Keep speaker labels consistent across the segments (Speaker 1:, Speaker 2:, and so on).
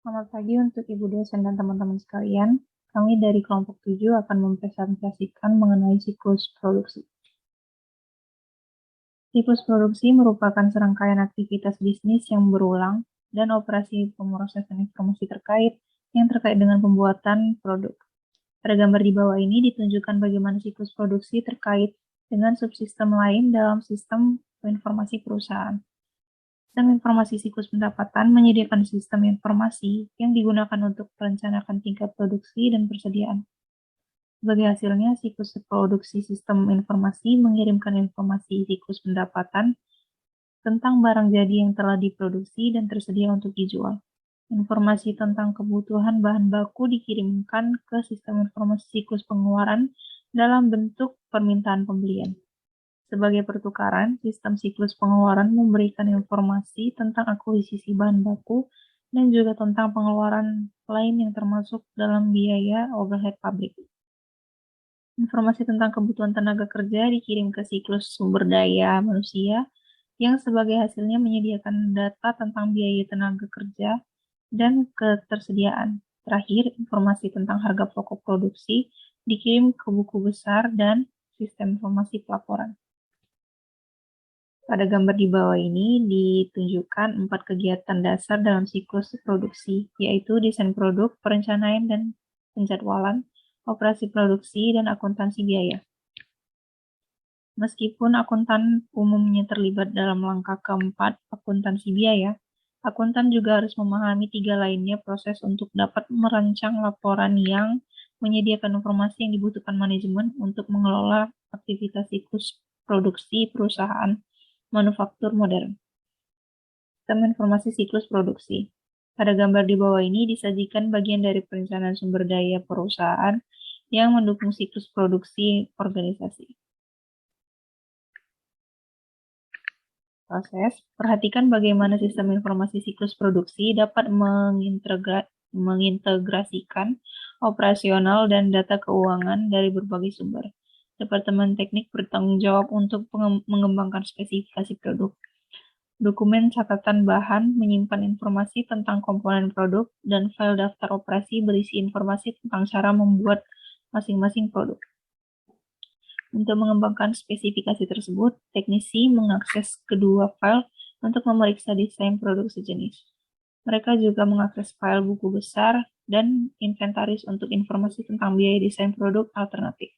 Speaker 1: Selamat pagi untuk Ibu dosen dan teman-teman sekalian. Kami dari kelompok 7 akan mempresentasikan mengenai siklus produksi. Siklus produksi merupakan serangkaian aktivitas bisnis yang berulang dan operasi pemrosesan informasi terkait yang terkait dengan pembuatan produk. Pada gambar di bawah ini ditunjukkan bagaimana siklus produksi terkait dengan subsistem lain dalam sistem informasi perusahaan. Sistem informasi siklus pendapatan menyediakan sistem informasi yang digunakan untuk merencanakan tingkat produksi dan persediaan. Sebagai hasilnya, siklus produksi sistem informasi mengirimkan informasi siklus pendapatan tentang barang jadi yang telah diproduksi dan tersedia untuk dijual. Informasi tentang kebutuhan bahan baku dikirimkan ke sistem informasi siklus pengeluaran dalam bentuk permintaan pembelian. Sebagai pertukaran, sistem siklus pengeluaran memberikan informasi tentang akuisisi bahan baku dan juga tentang pengeluaran lain yang termasuk dalam biaya overhead pabrik. Informasi tentang kebutuhan tenaga kerja dikirim ke siklus sumber daya manusia yang sebagai hasilnya menyediakan data tentang biaya tenaga kerja dan ketersediaan. Terakhir, informasi tentang harga pokok produksi dikirim ke buku besar dan sistem informasi pelaporan. Pada gambar di bawah ini ditunjukkan 4 kegiatan dasar dalam siklus produksi, yaitu desain produk, perencanaan dan penjadwalan, operasi produksi, dan akuntansi biaya. Meskipun akuntan umumnya terlibat dalam langkah keempat, akuntansi biaya, akuntan juga harus memahami 3 lainnya proses untuk dapat merancang laporan yang menyediakan informasi yang dibutuhkan manajemen untuk mengelola aktivitas siklus produksi perusahaan manufaktur modern. Sistem informasi siklus produksi. Pada gambar di bawah ini disajikan bagian dari perencanaan sumber daya perusahaan yang mendukung siklus produksi organisasi. Proses, perhatikan bagaimana sistem informasi siklus produksi dapat mengintegrasikan operasional dan data keuangan dari berbagai sumber. Departemen teknik bertanggung jawab untuk mengembangkan spesifikasi produk. Dokumen catatan bahan menyimpan informasi tentang komponen produk dan file daftar operasi berisi informasi tentang cara membuat masing-masing produk. Untuk mengembangkan spesifikasi tersebut, teknisi mengakses kedua file untuk memeriksa desain produk sejenis. Mereka juga mengakses file buku besar dan inventaris untuk informasi tentang biaya desain produk alternatif.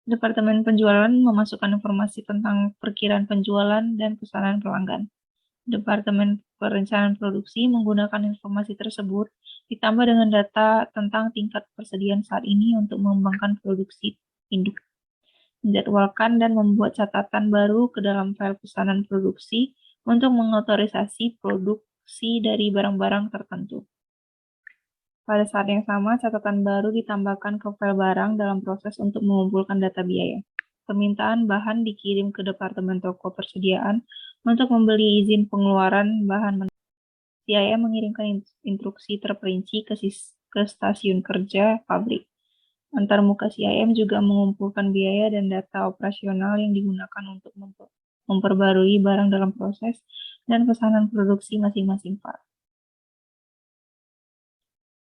Speaker 1: Departemen penjualan memasukkan informasi tentang perkiraan penjualan dan pesanan pelanggan. Departemen perencanaan produksi menggunakan informasi tersebut ditambah dengan data tentang tingkat persediaan saat ini untuk mengembangkan produksi induk. Menjadwalkan dan membuat catatan baru ke dalam file pesanan produksi untuk mengotorisasi produksi dari barang-barang tertentu. Pada saat yang sama, catatan baru ditambahkan ke file barang dalam proses untuk mengumpulkan data biaya. Permintaan bahan dikirim ke Departemen Toko Persediaan untuk membeli izin pengeluaran bahan mentah. CIA mengirimkan instruksi terperinci ke stasiun kerja pabrik. Antarmuka CIM juga mengumpulkan biaya dan data operasional yang digunakan untuk memperbarui barang dalam proses dan pesanan produksi masing-masing file.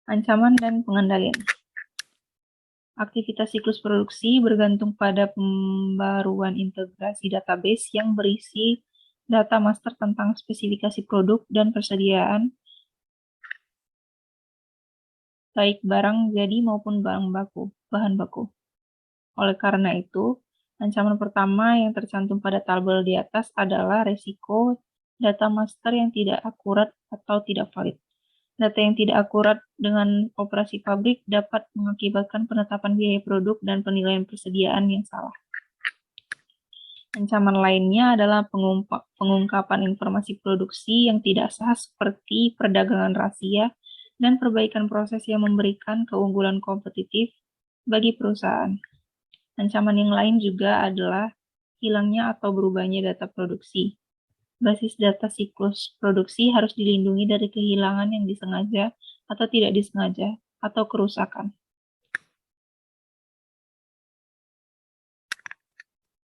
Speaker 1: Ancaman dan pengendalian. Aktivitas siklus produksi bergantung pada pembaruan integrasi database yang berisi data master tentang spesifikasi produk dan persediaan baik barang jadi maupun bahan baku. Oleh karena itu, ancaman pertama yang tercantum pada tabel di atas adalah resiko data master yang tidak akurat atau tidak valid. Data yang tidak akurat dengan operasi pabrik dapat mengakibatkan penetapan biaya produk dan penilaian persediaan yang salah. Ancaman lainnya adalah pengungkapan informasi produksi yang tidak sah seperti perdagangan rahasia dan perbaikan proses yang memberikan keunggulan kompetitif bagi perusahaan. Ancaman yang lain juga adalah hilangnya atau berubahnya data produksi. Basis data siklus produksi harus dilindungi dari kehilangan yang disengaja atau tidak disengaja, atau kerusakan.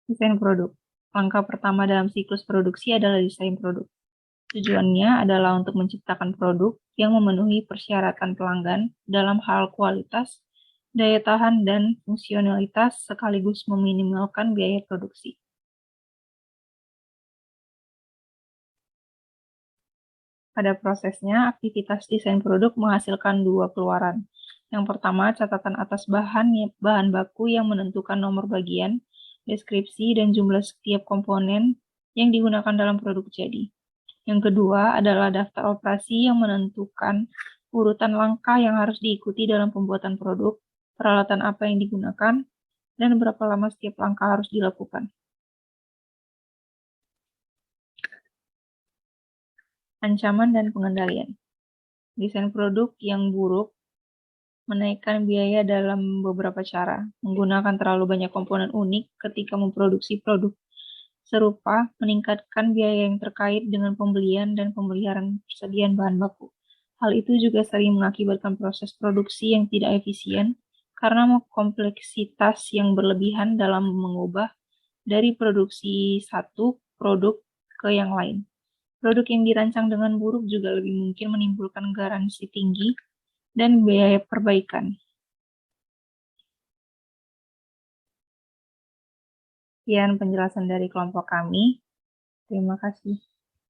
Speaker 1: Desain produk. Langkah pertama dalam siklus produksi adalah desain produk. Tujuannya adalah untuk menciptakan produk yang memenuhi persyaratan pelanggan dalam hal kualitas, daya tahan, dan fungsionalitas sekaligus meminimalkan biaya produksi. Pada prosesnya, aktivitas desain produk menghasilkan dua keluaran. Yang pertama, catatan atas bahan baku yang menentukan nomor bagian, deskripsi, dan jumlah setiap komponen yang digunakan dalam produk jadi. Yang kedua adalah daftar operasi yang menentukan urutan langkah yang harus diikuti dalam pembuatan produk, peralatan apa yang digunakan, dan berapa lama setiap langkah harus dilakukan. Ancaman dan pengendalian. Desain produk yang buruk menaikkan biaya dalam beberapa cara. Menggunakan terlalu banyak komponen unik ketika memproduksi produk serupa meningkatkan biaya yang terkait dengan pembelian dan pemeliharaan persediaan bahan baku. Hal itu juga sering mengakibatkan proses produksi yang tidak efisien karena kompleksitas yang berlebihan dalam mengubah dari produksi satu produk ke yang lain. Produk yang dirancang dengan buruk juga lebih mungkin menimbulkan garansi tinggi dan biaya perbaikan. Sekian penjelasan dari kelompok kami. Terima kasih.